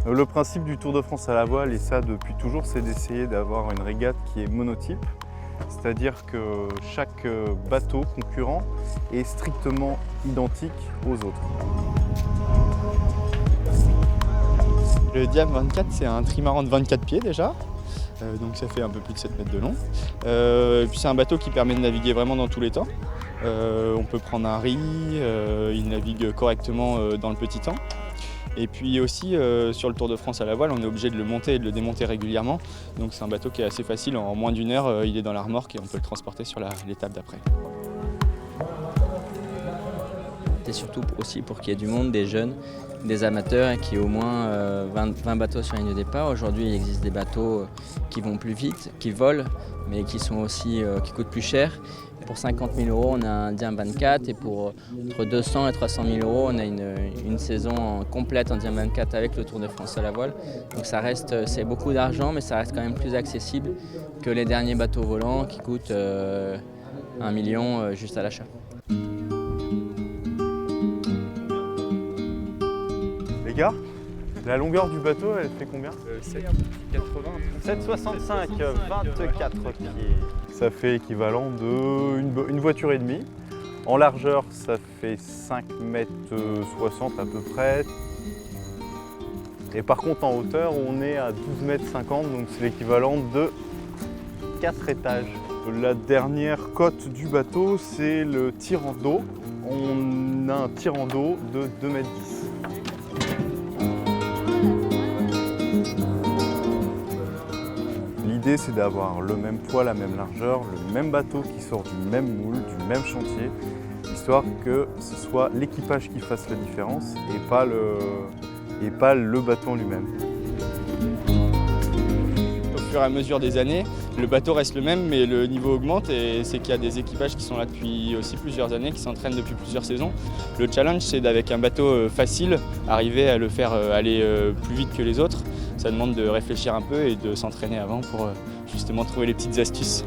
Le principe du Tour de France à la voile, et ça depuis toujours, c'est d'essayer d'avoir une régate qui est monotype. C'est-à-dire que chaque bateau concurrent est strictement identique aux autres. Le Diam 24, c'est un trimaran de 24 pieds déjà, donc ça fait un peu plus de 7 mètres de long. Et puis c'est un bateau qui permet de naviguer vraiment dans tous les temps. On peut prendre un riz, il navigue correctement dans le petit temps. Et puis aussi sur le Tour de France à la voile, on est obligé de le monter et de le démonter régulièrement. Donc c'est un bateau qui est assez facile, en moins d'une heure il est dans la remorque et on peut le transporter sur l'étape d'après. C'est surtout aussi pour qu'il y ait du monde, des jeunes, des amateurs et qu'il y ait au moins 20 bateaux sur la ligne de départ. Aujourd'hui, il existe des bateaux qui vont plus vite, qui volent, mais qui sont aussi qui coûtent plus cher. Pour 50 000 €, on a un Diam 24 et pour entre 200 et 300 000 €, on a une saison complète en Diam 24 avec le Tour de France à la voile. Donc ça reste, c'est beaucoup d'argent, mais ça reste quand même plus accessible que les derniers bateaux volants qui coûtent 1 million juste à l'achat. Les gars, la longueur du bateau, elle fait combien 7,65, 24 pieds. Ça fait équivalent d'une voiture et demie. En largeur, ça fait 5,60 m à peu près. Et par contre, en hauteur, on est à 12,50 m, donc c'est l'équivalent de 4 étages. La dernière cote du bateau, c'est le tirant d'eau. On a un tirant d'eau de 2,10 m. L'idée, c'est d'avoir le même poids, la même largeur, le même bateau qui sort du même moule, du même chantier, histoire que ce soit l'équipage qui fasse la différence et pas le bateau en lui-même. Au fur et à mesure des années, le bateau reste le même, mais le niveau augmente et c'est qu'il y a des équipages qui sont là depuis aussi plusieurs années, qui s'entraînent depuis plusieurs saisons. Le challenge, c'est d'avec un bateau facile, arriver à le faire aller plus vite que les autres. Ça demande de réfléchir un peu et de s'entraîner avant pour justement trouver les petites astuces.